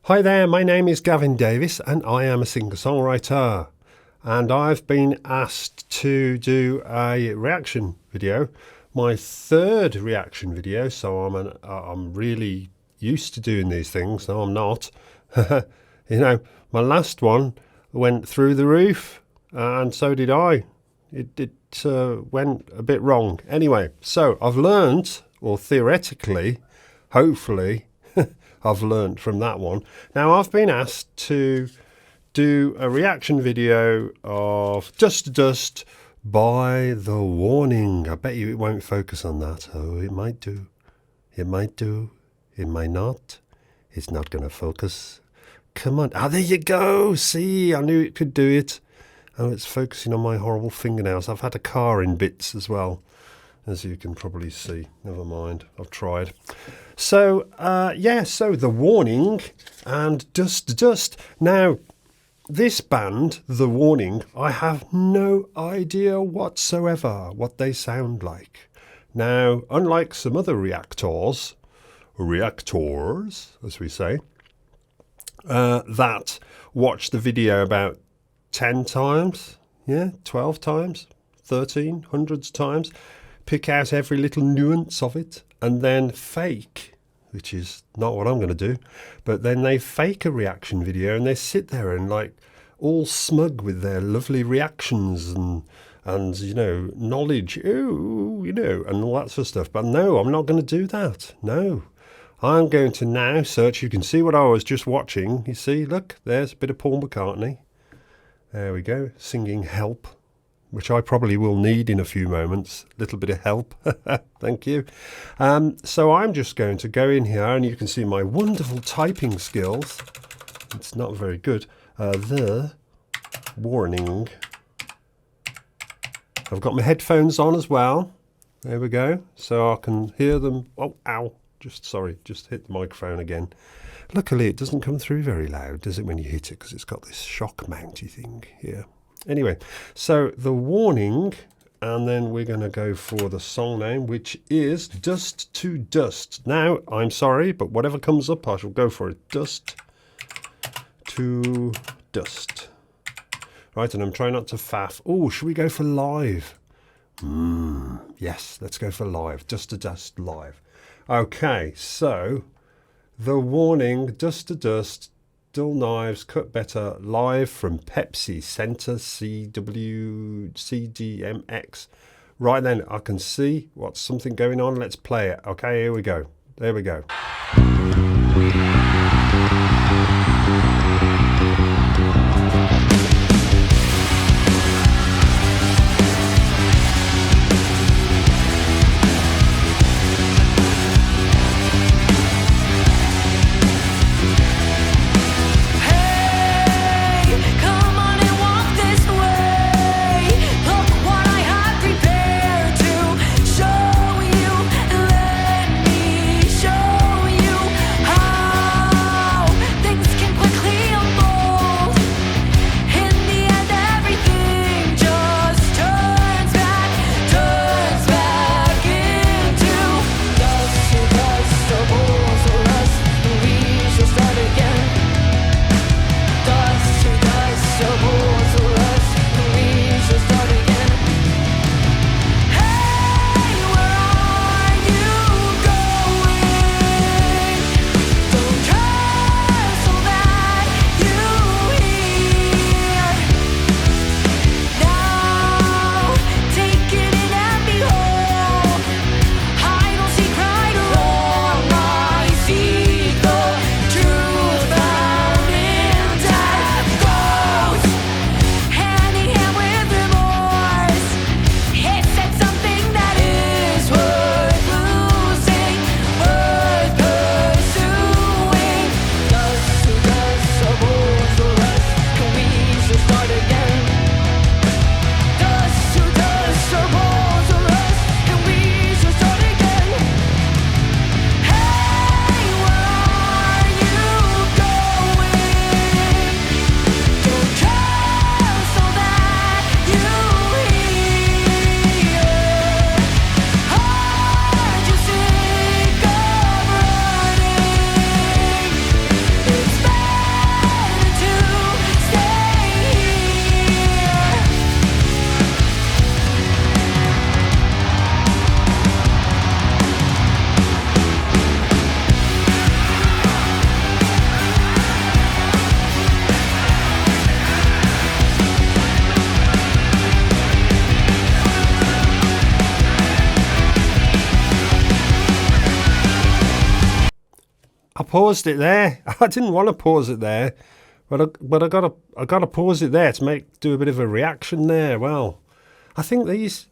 Hi there, my name is Gavin Davies and I am a singer-songwriter, and I've been asked to do a reaction video, my third reaction video, so I'm really used to doing these things. No, I'm not. You know, my last one went through the roof and so did I. It went a bit wrong. Anyway, so I've learned, or theoretically, hopefully, I've learned from that one. Now I've been asked to do a reaction video of Dust to Dust by The Warning. I bet you it won't focus on that. Oh, it might do. It might do. It might not. It's not going to focus. Come on. Ah, there you go. See, I knew it could do it. Oh, it's focusing on my horrible fingernails. I've had a car in bits as well, as you can probably see. Never mind, I've tried. So, so The Warning and Dust to Dust. Now, this band, The Warning, I have no idea whatsoever what they sound like. Now, unlike some other reactors, as we say, that watch the video about 10 times, 12 times, 13, hundreds of times, pick out every little nuance of it, and then fake, which is not what I'm going to do, but then they fake a reaction video and they sit there and like all smug with their lovely reactions and you know, knowledge, and all that sort of stuff. But no, I'm not going to do that. No, I'm going to now search. You can see what I was just watching. You see, look, there's a bit of Paul McCartney. There we go, singing Help, which I probably will need in a few moments. A little bit of help. Thank you. So I'm just going to go in here and you can see my wonderful typing skills. It's not very good. The Warning. I've got my headphones on as well. There we go. So I can hear them. Oh, ow. Just hit the microphone again. Luckily, it doesn't come through very loud, does it, when you hit it? Because it's got this shock mounty thing here. Anyway, so The Warning, and then we're going to go for the song name, which is Dust to Dust. Now, I'm sorry, but whatever comes up, I shall go for it. Dust to Dust. Right, and I'm trying not to faff. Oh, should we go for live? Yes, let's go for live. Dust to Dust live. Okay, so The Warning, Dust to Dust, Dull Knives, Cut Better, live from Pepsi Center CDMX. Right then, I can see what's something going on. Let's play it. Okay, here we go. There we go. paused it there. I didn't want to pause it there, but I gotta pause it there to do a bit of a reaction there. Well, I think these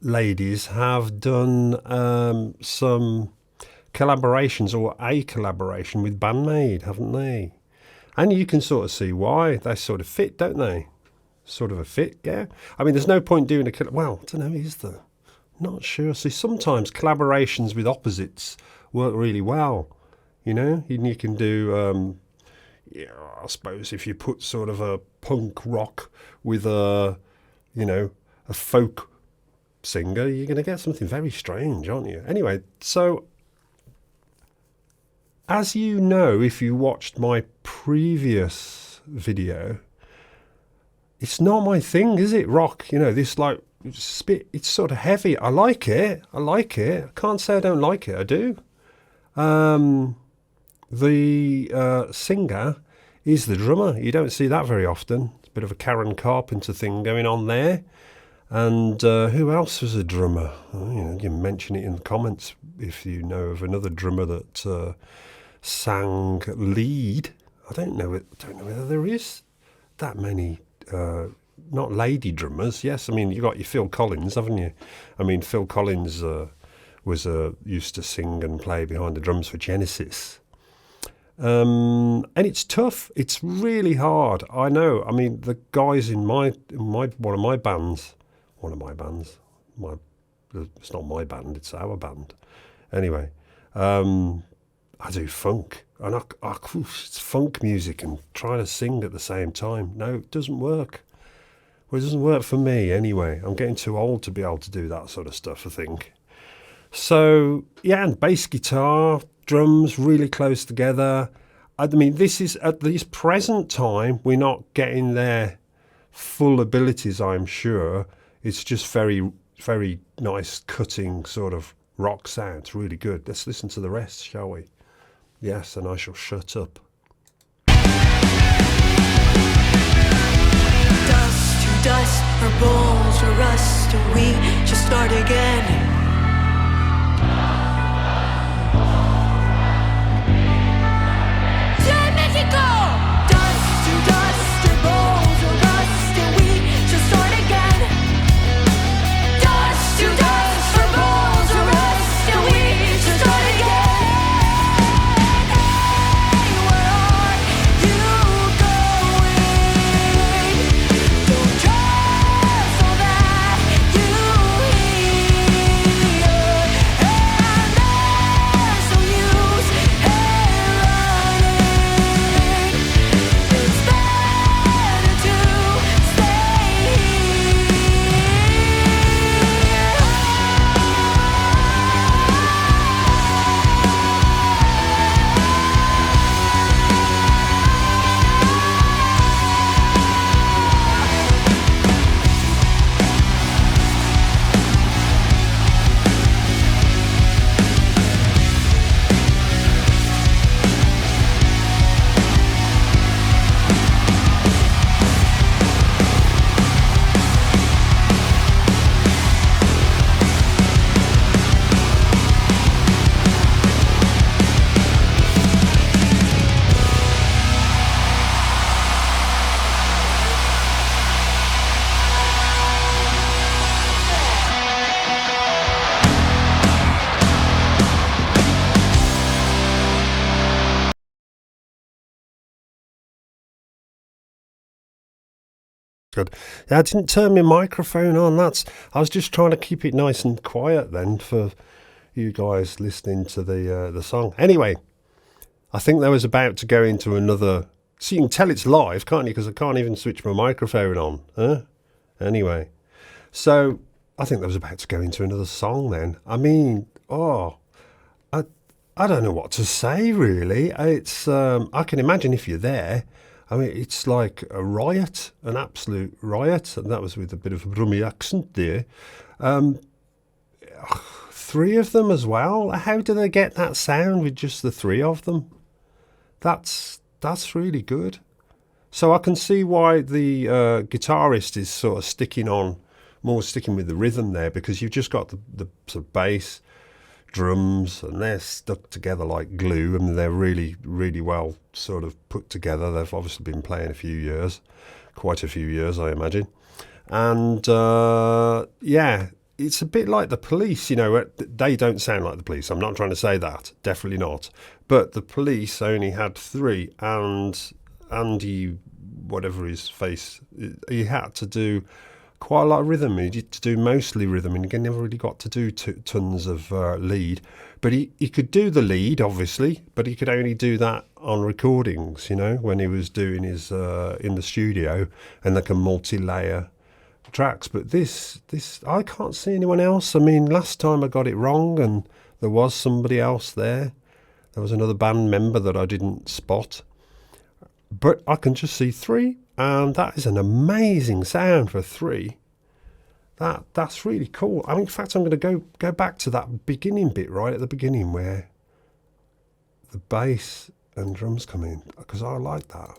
ladies have done some collaborations, or a collaboration with Band Maid, haven't they? And you can sort of see why. They sort of fit, don't they? Sort of a fit, yeah. I mean, there's no point doing well, I don't know, is there? Not sure. See, sometimes collaborations with opposites work really well. You know, you can do, yeah, I suppose if you put sort of a punk rock with a, you know, a folk singer, you're going to get something very strange, aren't you? Anyway, so as you know, if you watched my previous video, it's not my thing, is it? Rock, you know, this like spit, it's sort of heavy. I like it. I can't say I don't like it. I do. The singer is the drummer. You don't see that very often. It's a bit of a Karen Carpenter thing going on there. And who else was a drummer? Oh, you know, you can mention it in the comments if you know of another drummer that sang lead. I don't know whether there is that many not lady drummers. Yes, I mean, you got your Phil Collins, haven't you? I mean, Phil Collins used to sing and play behind the drums for Genesis. And it's tough. It's really hard. I know. I mean, the guys in one of my bands. It's not my band. It's our band. Anyway, I do funk, and it's funk music and trying to sing at the same time. No, it doesn't work. Well, it doesn't work for me anyway. I'm getting too old to be able to do that sort of stuff, I think. So, yeah, and bass guitar, drums really close together. I mean, this is, at this present time, we're not getting their full abilities, I'm sure. It's just very, very nice, cutting sort of rock sound. It's really good. Let's listen to the rest, shall we? Yes, and I shall shut up. Dust to dust, our bones are rust, and we just start again. Good. Yeah, I didn't turn my microphone on. I was just trying to keep it nice and quiet then for you guys listening to the song. Anyway, I think that was about to go into another. So you can tell it's live, can't you? Because I can't even switch my microphone on. Huh? Anyway, so I think that was about to go into another song then. I mean, I don't know what to say really. It's I can imagine if you're there. I mean, it's like a riot, an absolute riot, and that was with a bit of a Brummie accent there. 3 of them as well. How do they get that sound with just the 3 of them? That's really good. So I can see why the guitarist is sort of sticking with the rhythm there, because you've just got the sort of bass, drums, and they're stuck together like glue. I mean, they're really, really well sort of put together. They've obviously been playing a few years, quite a few years, I imagine. And yeah, it's a bit like the Police, you know. They don't sound like the Police. I'm not trying to say that, definitely not. But the Police only had 3, and Andy, whatever his face, he had to do quite a lot of rhythm. He had to do mostly rhythm, and he never really got to do tons of lead. But he could do the lead, obviously, but he could only do that on recordings, you know, when he was doing his in the studio, and they can multi-layer tracks. But this I can't see anyone else. I mean, last time I got it wrong, and there was somebody else there. There was another band member that I didn't spot. But I can just see 3, and that is an amazing sound for 3. That's really cool. I mean, in fact, I'm going to go back to that beginning bit right at the beginning where the bass and drums come in, because I like that.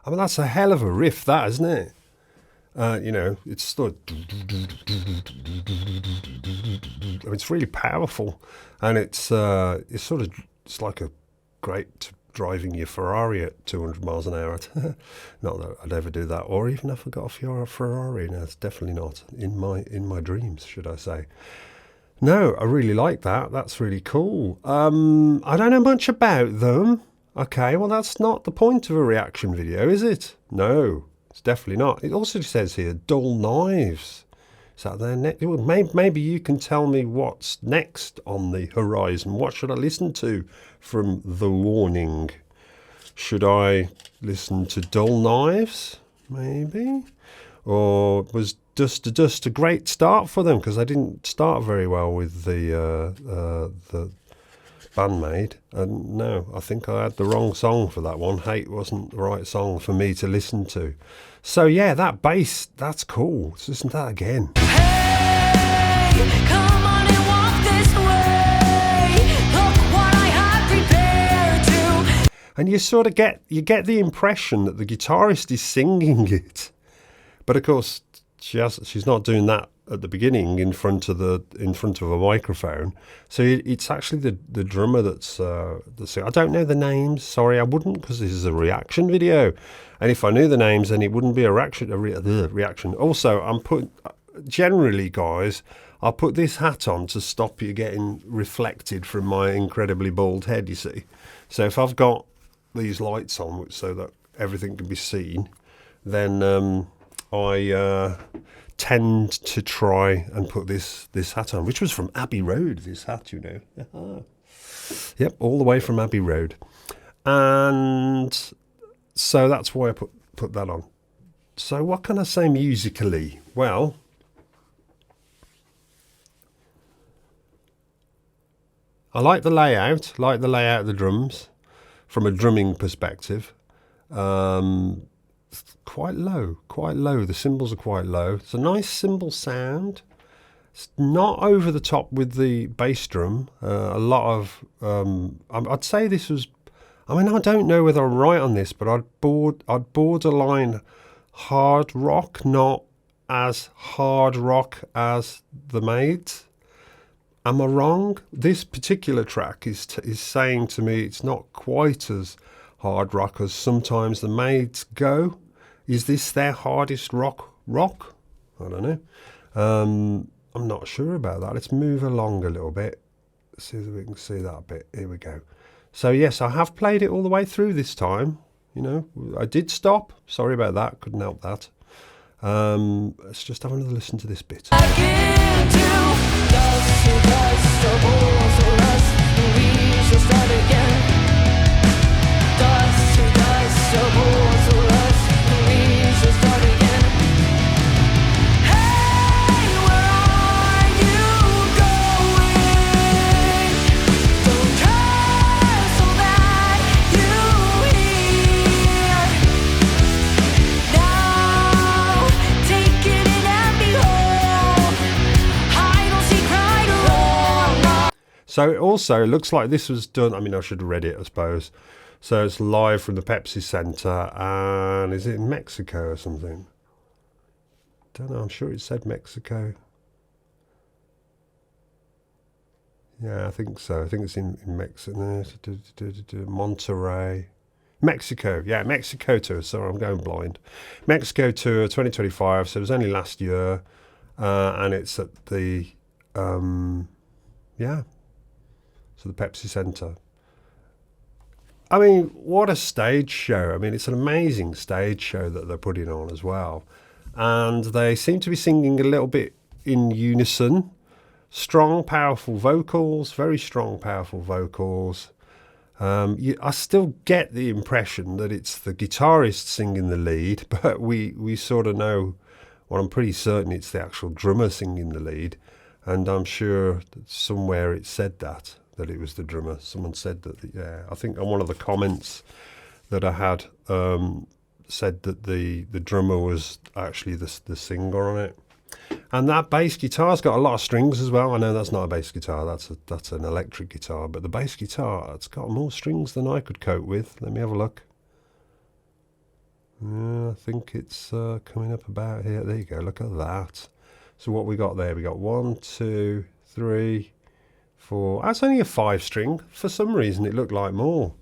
I mean, that's a hell of a riff, that, isn't it? You know, it's sort of, it's really powerful, and it's like a great driving your Ferrari at 200 miles an hour. Not that I'd ever do that, or even if I got a Ferrari. No, it's definitely not in my dreams, should I say. No, I really like that. That's really cool. I don't know much about them. Okay, well, that's not the point of a reaction video, is it? No. It's definitely not. It also says here, dull knives. Is that there next? Well, maybe you can tell me what's next on the horizon. What should I listen to from the warning? Should I listen to dull knives, maybe? Or was Dust to Dust a great start for them? Because I didn't start very well with the Band Maid, and no, I think I had the wrong song for that one. Hate wasn't the right song for me to listen to. So yeah, that bass, that's cool. Let's listen to that again. Hey, come on and walk this way. Look what I have prepared to. And you sort of get the impression that the guitarist is singing it, but of course she's not doing that at the beginning in front of a microphone. So it's actually the drummer that's I don't know the names. Sorry, I wouldn't, because this is a reaction video, and if I knew the names, then it wouldn't be a reaction. Also, generally, guys, I'll put this hat on to stop you getting reflected from my incredibly bald head. You see, so if I've got these lights on so that everything can be seen, then I tend to try and put this hat on, which was from Abbey Road, this hat, you know. Yep, all the way from Abbey Road. And so that's why I put that on. So what can I say musically? Well, I like the layout of the drums from a drumming perspective. Quite low. The cymbals are quite low. It's a nice cymbal sound. It's not over the top with the bass drum. A lot of, I'd say this was, I mean, I don't know whether I'm right on this, but I'd borderline hard rock, not as hard rock as the Maids. Am I wrong? This particular track is saying to me it's not quite as hard rock as sometimes the Maids go. Is this their hardest rock? I don't know. I'm not sure about that. Let's move along a little bit. See if we can see that bit. Here we go. So yes, I have played it all the way through this time. You know, I did stop. Sorry about that. Couldn't help that. Let's just have another listen to this bit. So it also looks like this was done, I mean, I should have read it, I suppose, So it's live from the Pepsi Center, and is it in Mexico or something? Don't know, I'm sure it said Mexico. Yeah, I think so. I think it's in Mexico. Monterrey. Mexico. Yeah, Mexico tour. Sorry, I'm going blind. Mexico tour 2025. So it was only last year. And it's at the, yeah, so the Pepsi Center. I mean, what a stage show. I mean, it's an amazing stage show that they're putting on as well. And they seem to be singing a little bit in unison. Strong, powerful vocals, very strong, powerful vocals. I still get the impression that it's the guitarist singing the lead, but we sort of know, well, I'm pretty certain it's the actual drummer singing the lead. And I'm sure that somewhere it said that it was the drummer. Someone said that, yeah, I think on one of the comments that I had said that the drummer was actually the singer on it. And that bass guitar's got a lot of strings as well. I know that's not a bass guitar, that's an electric guitar, but the bass guitar, it's got more strings than I could cope with. Let me have a look. Yeah, I think it's coming up about here. There you go, look at that. So what we got there, we got 1, 2, 3, 4. That's only a 5-string. For some reason it looked like more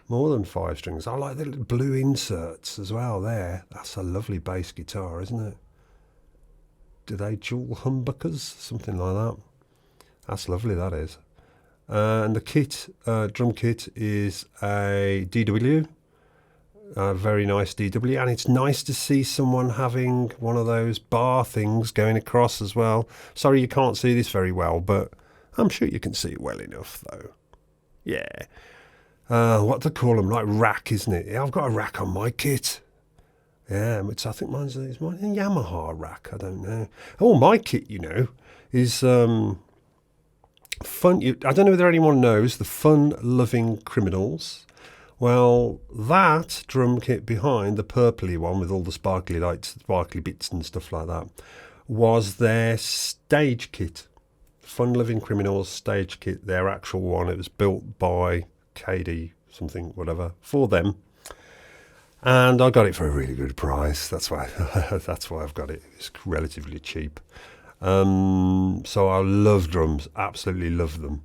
than 5 strings. I like the little blue inserts as well there. That's a lovely bass guitar, isn't it? Do they dual humbuckers? Something like that. That's lovely, that is. And the kit, drum kit, is a DW. A very nice DW. And it's nice to see someone having one of those bar things going across as well. Sorry you can't see this very well, but I'm sure you can see it well enough, though. Yeah. What do they call them? Like rack, isn't it? Yeah, I've got a rack on my kit. Yeah, which I think mine's a Yamaha rack. I don't know. Oh, my kit, you know, is fun. I don't know whether anyone knows the Fun Loving Criminals. Well, that drum kit behind, the purpley one with all the sparkly lights, sparkly bits and stuff like that, was their stage kit. Fun Loving Criminals stage kit, their actual one. It was built by KD something, whatever, for them. And I got it for a really good price. That's why I've got it. It's relatively cheap. So I love drums. Absolutely love them.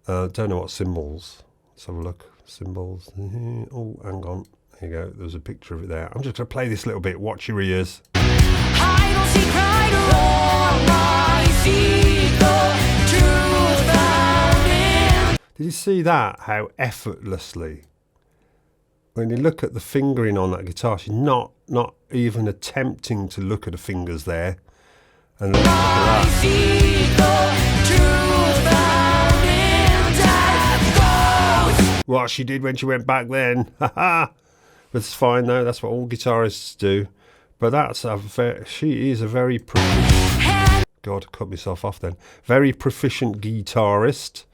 Don't know what cymbals. Let's have a look. Cymbals. Oh, hang on. Here you go. There's a picture of it there. I'm just going to play this little bit. Watch your ears. I don't see pride along my feet, the truth found in. Did you see that? How effortlessly, when you look at the fingering on that guitar, she's not even attempting to look at the fingers there. And look at that. What she did when she went back then. But it's fine though, that's what all guitarists do. But she is a very God, cut myself off then. Very proficient guitarist.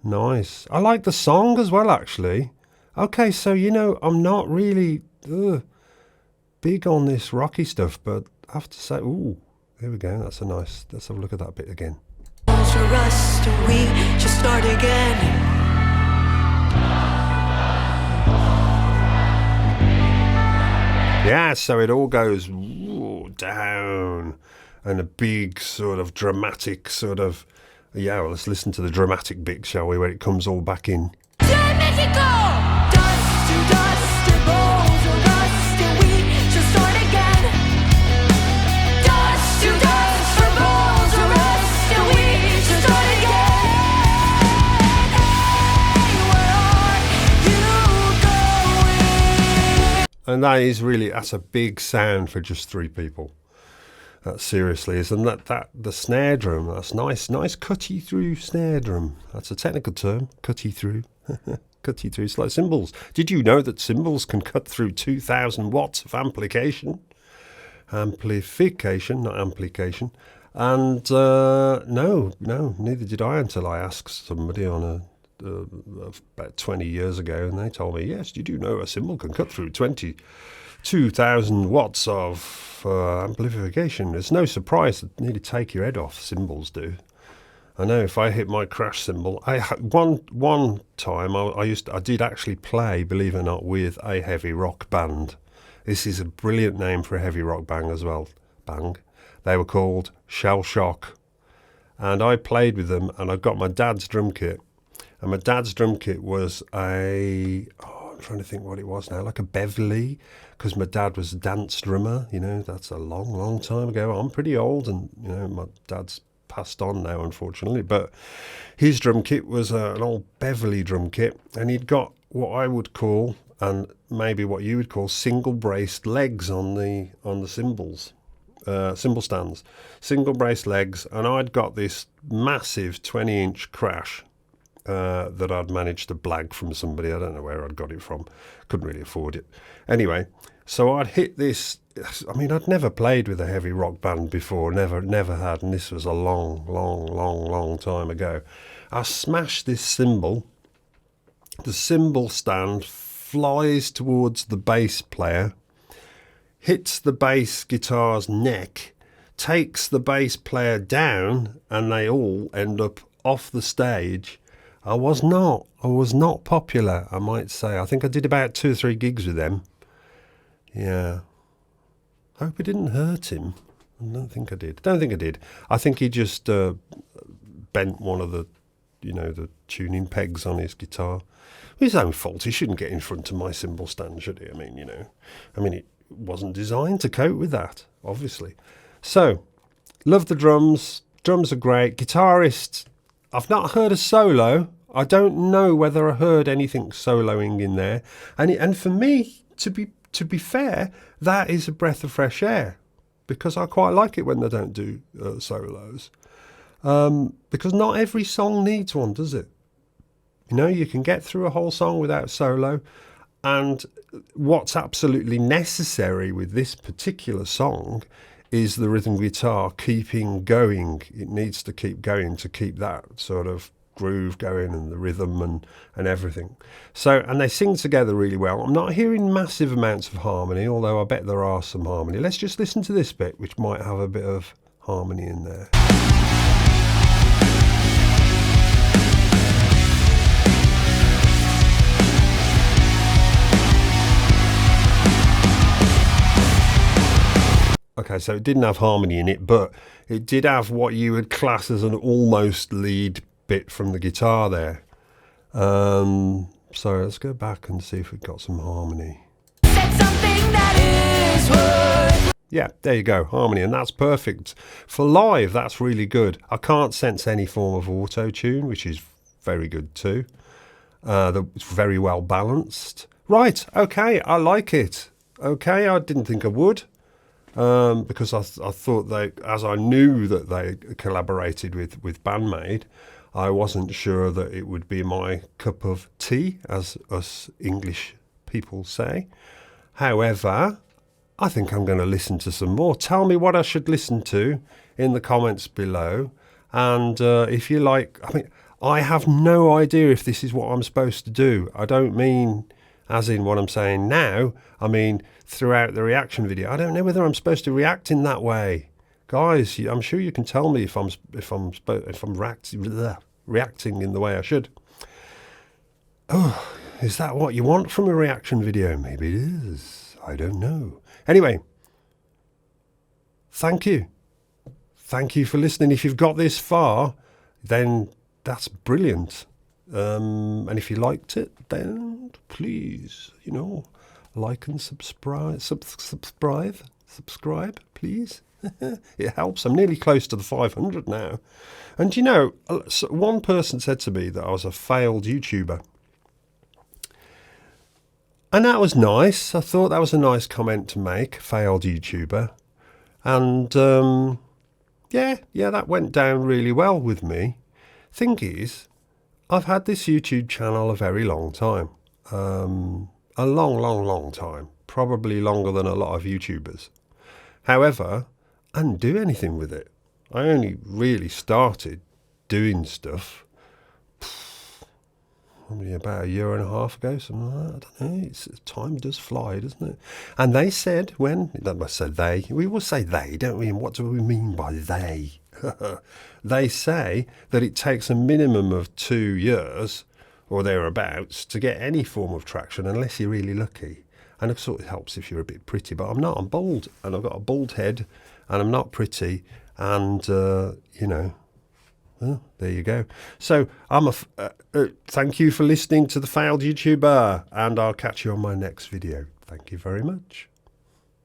Nice. I like the song as well, actually. Okay, so, you know, I'm not really big on this rocky stuff, but I have to say, ooh, there we go. That's a nice, let's have a look at that bit again. Rust, we just start again. Yeah, so it all goes down, and a big sort of dramatic sort of, yeah, well, let's listen to the dramatic bit, shall we, where it comes all back in. And that is really, that's a big sound for just 3 people. That seriously is. And that the snare drum, that's nice cutty through snare drum. That's a technical term, cutty through. Cutty through. It's like cymbals. Did you know that cymbals can cut through 2,000 watts of amplification? Amplification, not amplification. And no, neither did I until I asked somebody on about 20 years ago, and they told me, yes, you do know a cymbal can cut through 22,000 watts of amplification. It's no surprise that nearly take your head off, cymbals do. I know if I hit my crash cymbal, one time I did actually play, believe it or not, with a heavy rock band. This is a brilliant name for a heavy rock band as well. Bang. They were called Shell Shock, and I played with them. And I got my dad's drum kit, and my dad's drum kit was I'm trying to think what it was now, like a Beverly, because my dad was a dance drummer. You know, that's a long, long time ago. I'm pretty old, and you know, my dad's passed on now, unfortunately, but his drum kit was an old Beverly drum kit, and he'd got what I would call, and maybe what you would call, single braced legs on the cymbals, cymbal stands, single braced legs, and I'd got this massive 20-inch crash that I'd managed to blag from somebody. I don't know where I'd got it from, couldn't really afford it anyway. So I'd hit this. I mean, I'd never played with a heavy rock band before, never had, and this was a long time ago. I smashed this cymbal. The cymbal stand flies towards the bass player, hits the bass guitar's neck, takes the bass player down, and they all end up off the stage. I was not popular, I might say. I think I did about 2 or 3 gigs with them. Yeah. Hope it didn't hurt him. I don't think I did. I think he just bent one of the, the tuning pegs on his guitar. His own fault. He shouldn't get in front of my cymbal stand, should he? I mean, it wasn't designed to cope with that, obviously. So, love the drums. Drums are great. Guitarist, I've not heard a solo. I don't know whether I heard anything soloing in there. And for me, to be fair, that is a breath of fresh air, because I quite like it when they don't do solos. Because not every song needs one, does it? You can get through a whole song without solo. And what's absolutely necessary with this particular song is the rhythm guitar keeping going. It needs to keep going to keep that sort of groove going, and the rhythm and everything. So, and they sing together really well. I'm not hearing massive amounts of harmony, although I bet there are some harmony. Let's just listen to this bit, which might have a bit of harmony in there. Okay, so it didn't have harmony in it, but it did have what you would class as an almost lead bit from the guitar there. So let's go back and see if we've got some harmony. Yeah, there you go, harmony, and that's perfect. For live, that's really good. I can't sense any form of auto-tune, which is very good too. It's very well balanced. Right, okay, I like it. Okay, I didn't think I would. Because I thought as I knew that they collaborated with Band Maid, I wasn't sure that it would be my cup of tea, as us English people say. However, I think I'm going to listen to some more. Tell me what I should listen to in the comments below. And if you like, I have no idea if this is what I'm supposed to do. I don't mean as in what I'm saying now. I mean throughout the reaction video. I don't know whether I'm supposed to react in that way. Guys, I'm sure you can tell me if I'm reacting in the way I should. Oh, is that what you want from a reaction video? Maybe it is. I don't know. Anyway, thank you. Thank you for listening. If you've got this far, then that's brilliant. And if you liked it, then please, like and subscribe, please. It helps. I'm nearly close to the 500 now. And one person said to me that I was a failed YouTuber. And that was nice. I thought that was a nice comment to make, failed YouTuber. And yeah, that went down really well with me. Thing is, I've had this YouTube channel a very long time. A long time. Probably longer than a lot of YouTubers. However, I didn't do anything with it. I only really started doing stuff probably about 1.5 years ago, something like that. I don't know. Time does fly, doesn't it? And they said we will say they, don't we? And what do we mean by they? They say that it takes a minimum of 2 years or thereabouts to get any form of traction unless you're really lucky. And it sort of helps if you're a bit pretty, but I'm not. I'm bald, and I've got a bald head, and I'm not pretty, and you know, well, there you go. So thank you for listening to the Failed YouTuber, and I'll catch you on my next video. Thank you very much.